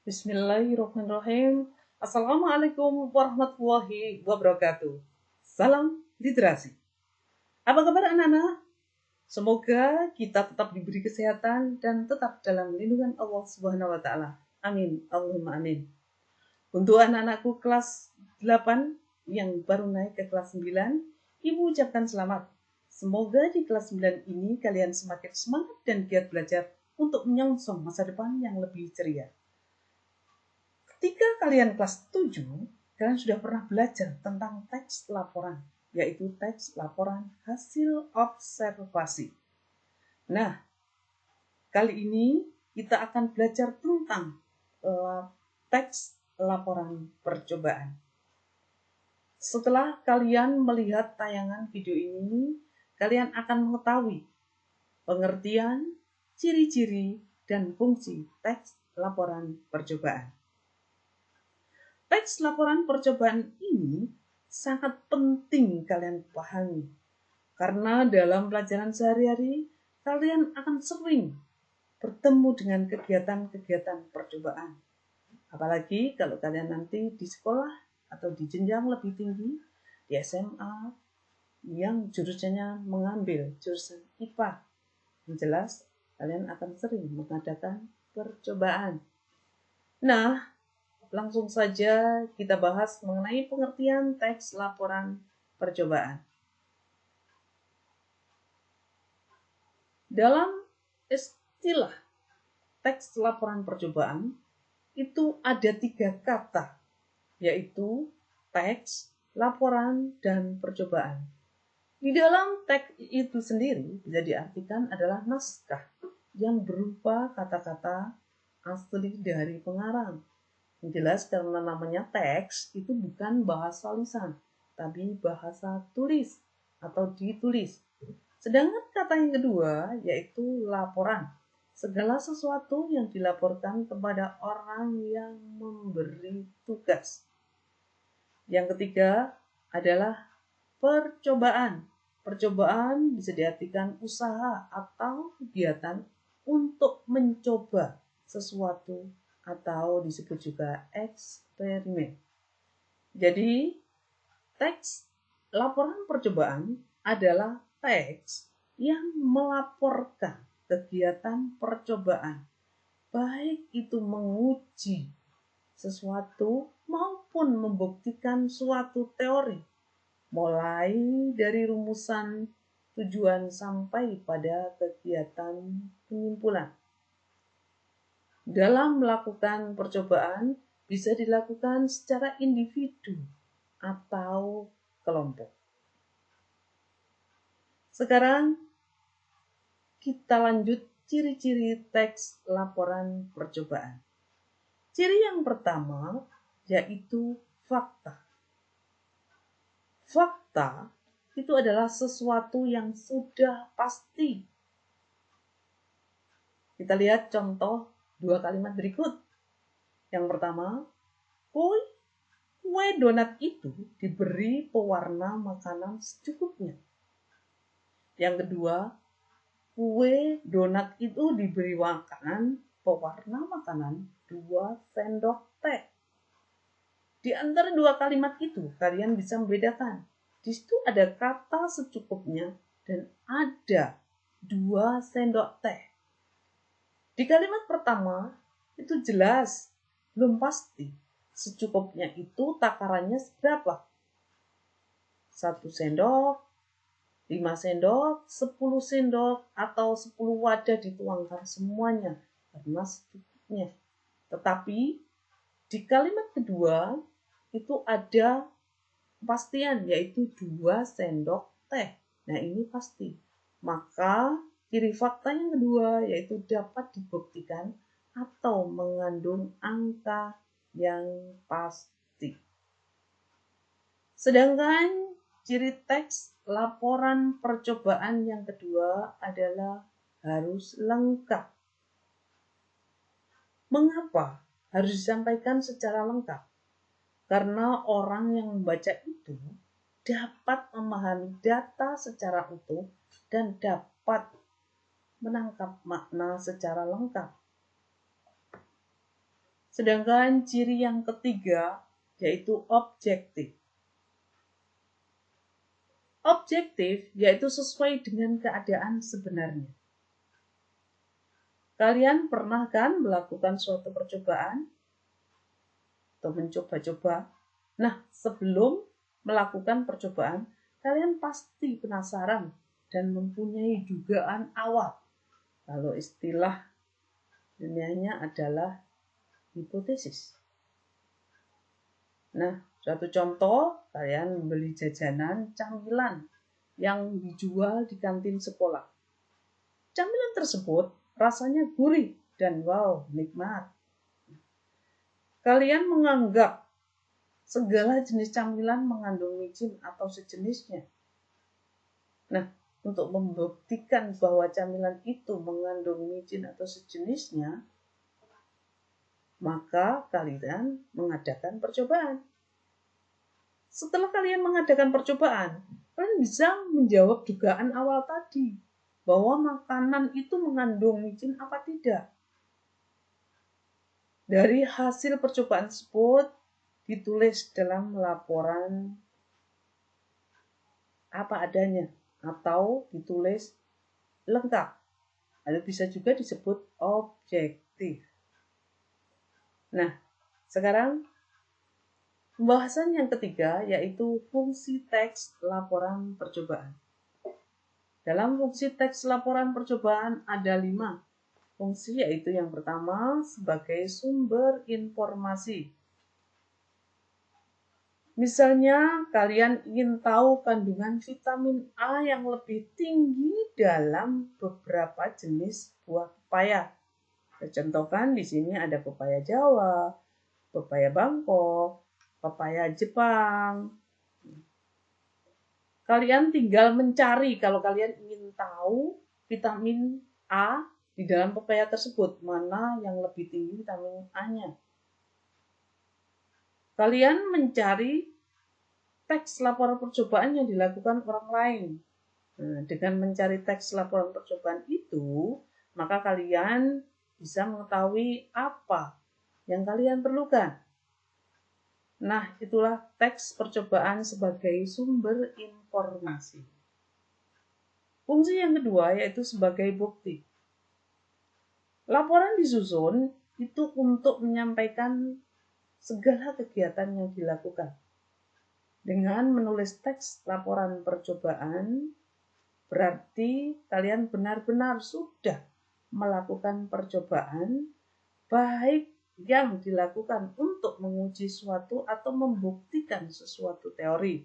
Bismillahirrahmanirrahim. Assalamualaikum warahmatullahi wabarakatuh. Salam literasi. Apa kabar anak-anak? Semoga kita tetap diberi kesehatan dan tetap dalam lindungan Allah Subhanahu wa taala. Amin. Allahumma amin. Untuk anak-anakku kelas 8 yang baru naik ke kelas 9, Ibu ucapkan selamat. Semoga di kelas 9 ini kalian semakin semangat dan giat belajar untuk menyongsong masa depan yang lebih ceria. Ketika kalian kelas 7, kalian sudah pernah belajar tentang teks laporan, yaitu teks laporan hasil observasi. Nah, kali ini kita akan belajar tentang teks laporan percobaan. Setelah kalian melihat tayangan video ini, kalian akan mengetahui pengertian, ciri-ciri, dan fungsi teks laporan percobaan. Teks laporan percobaan ini sangat penting kalian pahami, karena dalam pelajaran sehari-hari kalian akan sering bertemu dengan kegiatan-kegiatan percobaan. Apalagi kalau kalian nanti di sekolah atau di jenjang lebih tinggi, di SMA, yang jurusannya mengambil jurusan IPA. Yang jelas, kalian akan sering mengadakan percobaan. Nah, langsung saja kita bahas mengenai pengertian teks laporan percobaan. Dalam istilah teks laporan percobaan, itu ada 3 kata, yaitu teks, laporan, dan percobaan. Di dalam teks itu sendiri bisa diartikan adalah naskah yang berupa kata-kata asli dari pengarang. Yang jelas karena namanya teks itu bukan bahasa lisan, tapi bahasa tulis atau ditulis. Sedangkan kata yang kedua yaitu laporan. Segala sesuatu yang dilaporkan kepada orang yang memberi tugas. Yang ketiga adalah percobaan. Percobaan bisa diartikan usaha atau kegiatan untuk mencoba sesuatu atau disebut juga eksperimen. Jadi, teks laporan percobaan adalah teks yang melaporkan kegiatan percobaan, baik itu menguji sesuatu maupun membuktikan suatu teori, mulai dari rumusan tujuan sampai pada kegiatan penyimpulan. Dalam melakukan percobaan bisa dilakukan secara individu atau kelompok. Sekarang kita lanjut ciri-ciri teks laporan percobaan. Ciri yang pertama yaitu fakta. Fakta itu adalah sesuatu yang sudah pasti. Kita lihat contoh 2 kalimat berikut. Yang pertama, kue donat itu diberi pewarna makanan secukupnya. Yang kedua, kue donat itu diberi makanan pewarna makanan 2 sendok teh. Di antara 2 kalimat itu, kalian bisa membedakan. Di situ ada kata secukupnya dan ada 2 sendok teh. Di kalimat pertama, itu jelas, belum pasti. Secukupnya itu takarannya seberapa? 1 sendok, 5 sendok, 10 sendok, atau 10 wadah dituangkan semuanya. Karena secukupnya. Tetapi, di kalimat kedua, itu ada kepastian, yaitu 2 sendok teh. Nah, ini pasti. Maka, ciri fakta yang kedua yaitu dapat dibuktikan atau mengandung angka yang pasti. Sedangkan ciri teks laporan percobaan yang kedua adalah harus lengkap. Mengapa harus disampaikan secara lengkap? Karena orang yang membaca itu dapat memahami data secara utuh dan dapat menangkap makna secara lengkap. Sedangkan ciri yang ketiga yaitu objektif. Objektif yaitu sesuai dengan keadaan sebenarnya. Kalian pernah kan melakukan suatu percobaan atau mencoba-coba? Nah, sebelum melakukan percobaan, kalian pasti penasaran dan mempunyai dugaan awal. Kalau istilah dunianya adalah hipotesis. Nah, suatu contoh, kalian membeli jajanan camilan yang dijual di kantin sekolah. Camilan tersebut rasanya gurih dan wow, nikmat. Kalian menganggap segala jenis camilan mengandung micin atau sejenisnya. Nah, untuk membuktikan bahwa camilan itu mengandung micin atau sejenisnya, maka kalian mengadakan percobaan. Setelah kalian mengadakan percobaan, kalian bisa menjawab dugaan awal tadi, bahwa makanan itu mengandung micin apa tidak. Dari hasil percobaan tersebut ditulis dalam laporan apa adanya atau ditulis lengkap. Atau bisa juga disebut objektif. Nah, sekarang pembahasan yang ketiga yaitu fungsi teks laporan percobaan. Dalam fungsi teks laporan percobaan ada 5 fungsi, yaitu yang pertama sebagai sumber informasi. Misalnya kalian ingin tahu kandungan vitamin A yang lebih tinggi dalam beberapa jenis buah pepaya. Saya contohkan di sini ada pepaya Jawa, pepaya Bangkok, pepaya Jepang. Kalian tinggal mencari kalau kalian ingin tahu vitamin A di dalam pepaya tersebut, mana yang lebih tinggi vitamin A-nya. Kalian mencari teks laporan percobaan yang dilakukan orang lain. Nah, dengan mencari teks laporan percobaan itu, maka kalian bisa mengetahui apa yang kalian perlukan. Nah, itulah teks percobaan sebagai sumber informasi. Fungsi yang kedua yaitu sebagai bukti. Laporan disusun itu untuk menyampaikan segala kegiatan yang dilakukan. Dengan menulis teks laporan percobaan, berarti kalian benar-benar sudah melakukan percobaan, baik yang dilakukan untuk menguji suatu atau membuktikan sesuatu teori.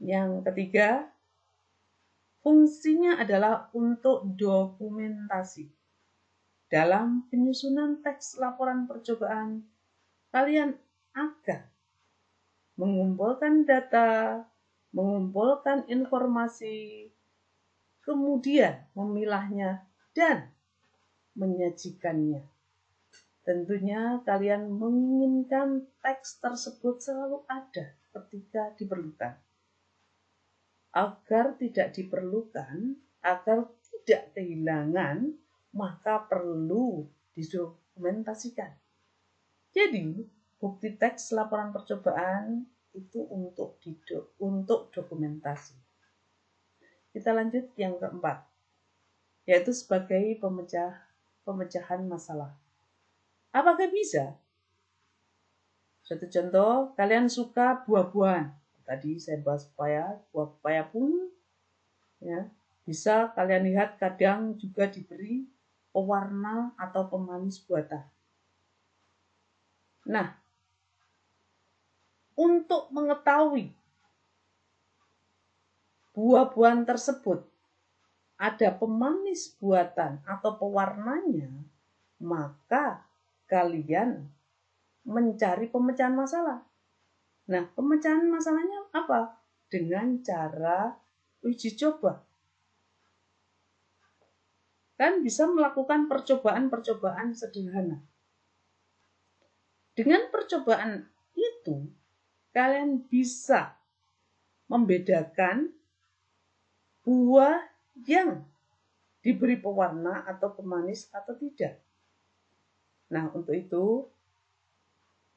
Yang ketiga, fungsinya adalah untuk dokumentasi. Dalam penyusunan teks laporan percobaan, kalian akan mengumpulkan data, mengumpulkan informasi, kemudian memilahnya dan menyajikannya. Tentunya kalian menginginkan teks tersebut selalu ada ketika diperlukan. Agar tidak diperlukan, agar tidak kehilangan, maka perlu didokumentasikan. Jadi, bukti teks laporan percobaan itu untuk dokumentasi. Kita lanjut yang keempat, yaitu sebagai pemecahan masalah. Apakah bisa? Satu contoh, kalian suka buah-buahan. Tadi saya bahas pepaya, buah pepaya pun ya, bisa kalian lihat kadang juga diberi pewarna atau pemanis buatan. Nah, untuk mengetahui buah-buahan tersebut ada pemanis buatan atau pewarnanya, maka kalian mencari pemecahan masalah. Nah, pemecahan masalahnya apa? Dengan cara uji coba. Kan bisa melakukan percobaan-percobaan sederhana. Dengan percobaan itu, kalian bisa membedakan buah yang diberi pewarna atau pemanis atau tidak. Nah, untuk itu,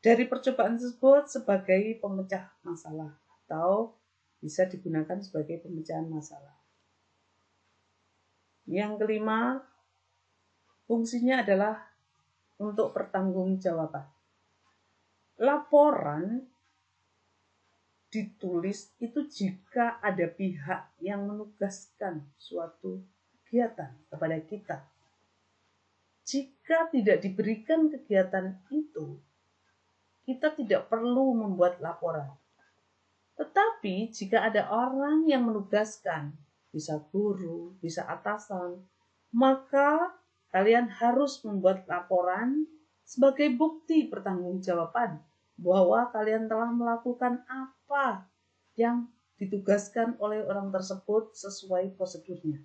dari percobaan tersebut sebagai pemecah masalah atau bisa digunakan sebagai pemecahan masalah. Yang kelima, fungsinya adalah untuk pertanggungjawaban. Laporan ditulis itu jika ada pihak yang menugaskan suatu kegiatan kepada kita. Jika tidak diberikan kegiatan itu, kita tidak perlu membuat laporan. Tetapi jika ada orang yang menugaskan, bisa guru, bisa atasan, maka kalian harus membuat laporan sebagai bukti pertanggungjawaban bahwa kalian telah melakukan apa yang ditugaskan oleh orang tersebut sesuai prosedurnya.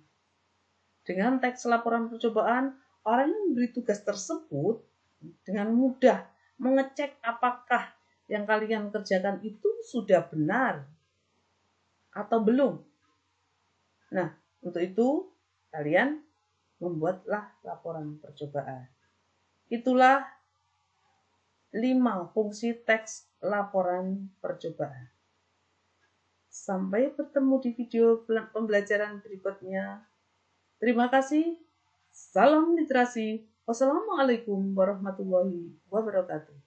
Dengan teks laporan percobaan, orang yang memberi tugas tersebut dengan mudah mengecek apakah yang kalian kerjakan itu sudah benar atau belum. Nah, untuk itu kalian membuatlah laporan percobaan. Itulah 5 fungsi teks laporan percobaan. Sampai bertemu di video pembelajaran berikutnya. Terima kasih. Salam literasi. Wassalamualaikum warahmatullahi wabarakatuh.